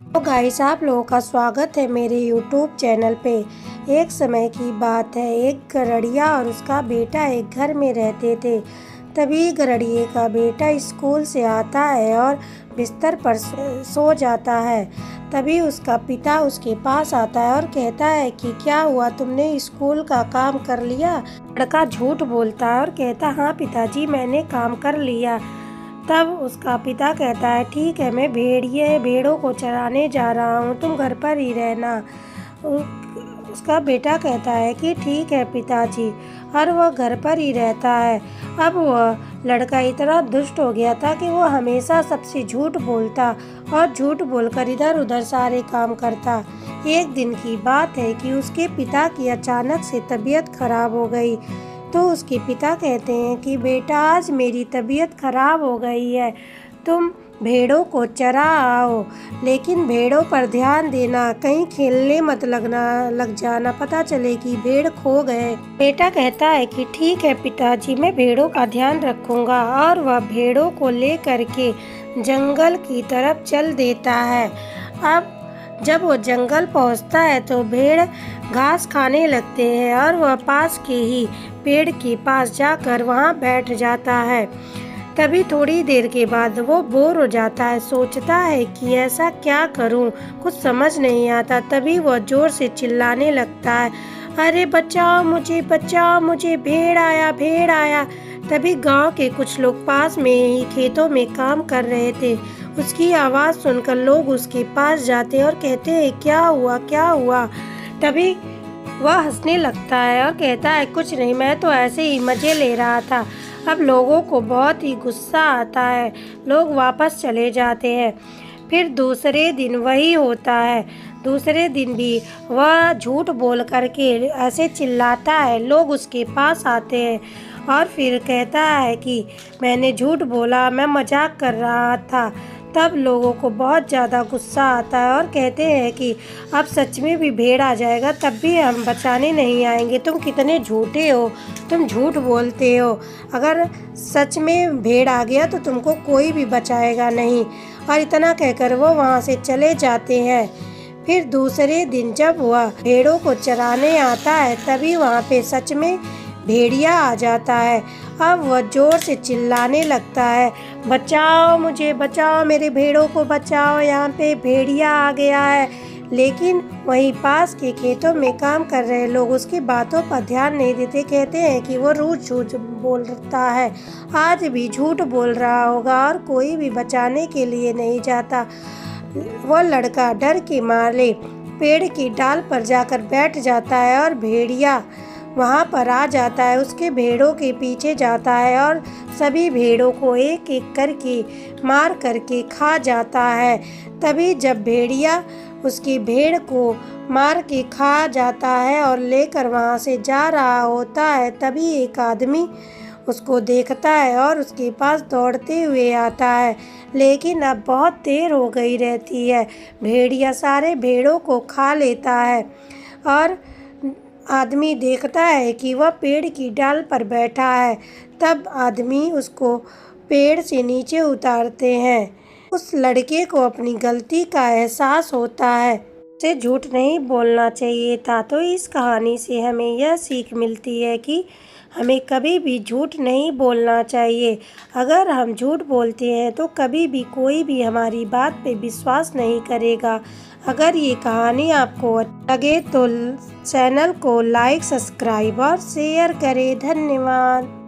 तो गाइस, आप लोगों का स्वागत है मेरे यूट्यूब चैनल पे। एक समय की बात है, एक गड़रिया और उसका बेटा एक घर में रहते थे। तभी गड़रिए का बेटा स्कूल से आता है और बिस्तर पर सो जाता है। तभी उसका पिता उसके पास आता है और कहता है कि क्या हुआ, तुमने स्कूल का काम कर लिया। लड़का झूठ बोलता है और कहता, हाँ पिताजी, मैंने काम कर लिया। तब उसका पिता कहता है, ठीक है, मैं भेड़ों को चराने जा रहा हूँ, तुम घर पर ही रहना। उसका बेटा कहता है कि ठीक है पिताजी, और वह घर पर ही रहता है। अब वह लड़का इतना दुष्ट हो गया था कि वह हमेशा सबसे झूठ बोलता और झूठ बोलकर इधर उधर सारे काम करता। एक दिन की बात है कि उसके पिता की अचानक से तबीयत खराब हो गई। तो उसके पिता कहते हैं कि बेटा, आज मेरी तबीयत खराब हो गई है, तुम भेड़ों को चरा आओ, लेकिन भेड़ों पर ध्यान देना, कहीं खेलने मत लग जाना, पता चले कि भेड़ खो गए। बेटा कहता है कि ठीक है पिताजी, मैं भेड़ों का ध्यान रखूंगा, और वह भेड़ों को ले करके जंगल की तरफ चल देता है। अब जब वो जंगल पहुंचता है तो भेड़ घास खाने लगते हैं और वह पास के ही पेड़ के पास जाकर वहां बैठ जाता है। तभी थोड़ी देर के बाद वो बोर हो जाता है, सोचता है कि ऐसा क्या करूं, कुछ समझ नहीं आता। तभी वह जोर से चिल्लाने लगता है, अरे बचाओ मुझे, भेड़ आया, भेड़ आया। तभी गांव के कुछ लोग पास में ही खेतों में काम कर रहे थे। उसकी आवाज़ सुनकर लोग उसके पास जाते और कहते हैं, क्या हुआ। तभी वह हंसने लगता है और कहता है, कुछ नहीं, मैं तो ऐसे ही मज़े ले रहा था। अब लोगों को बहुत ही गुस्सा आता है, लोग वापस चले जाते हैं। फिर दूसरे दिन वही होता है। दूसरे दिन भी वह झूठ बोल करके ऐसे चिल्लाता है, लोग उसके पास आते हैं और फिर कहता है कि मैंने झूठ बोला, मैं मजाक कर रहा था। तब लोगों को बहुत ज़्यादा गुस्सा आता है और कहते हैं कि अब सच में भी भेड़ आ जाएगा, तब भी हम बचाने नहीं आएंगे, तुम कितने झूठे हो, तुम झूठ बोलते हो, अगर सच में भेड़ आ गया तो तुमको कोई भी बचाएगा नहीं। और इतना कहकर वो वहाँ से चले जाते हैं। फिर दूसरे दिन जब वह भेड़ों को चराने आता है, तभी वहाँ पे सच में भेड़िया आ जाता है। अब वह जोर से चिल्लाने लगता है, बचाओ मुझे, बचाओ, मेरे भेड़ों को बचाओ, यहाँ पे भेड़िया आ गया है। लेकिन वहीं पास के खेतों में काम कर रहे लोग उसकी बातों पर ध्यान नहीं देते, कहते हैं कि वो रोज झूठ बोलता है, आज भी झूठ बोल रहा होगा और कोई भी बचाने के लिए नहीं जाता। वो लड़का डर के मारे पेड़ की डाल पर जाकर बैठ जाता है और भेड़िया वहाँ पर आ जाता है, उसके भेड़ों के पीछे जाता है और सभी भेड़ों को एक एक करके मार करके खा जाता है। तभी जब भेड़िया उसकी भेड़ को मार के खा जाता है और लेकर वहाँ से जा रहा होता है, तभी एक आदमी उसको देखता है और उसके पास दौड़ते हुए आता है। लेकिन अब बहुत देर हो गई रहती है, भेड़िया सारे भेड़ों को खा लेता है और आदमी देखता है कि वह पेड़ की डाल पर बैठा है। तब आदमी उसको पेड़ से नीचे उतारते हैं। उस लड़के को अपनी गलती का एहसास होता है, उसे झूठ नहीं बोलना चाहिए था। तो इस कहानी से हमें यह सीख मिलती है कि हमें कभी भी झूठ नहीं बोलना चाहिए। अगर हम झूठ बोलते हैं तो कभी भी कोई भी हमारी बात पे विश्वास नहीं करेगा। अगर ये कहानी आपको लगे तो चैनल को लाइक, सब्सक्राइब और शेयर करें। धन्यवाद।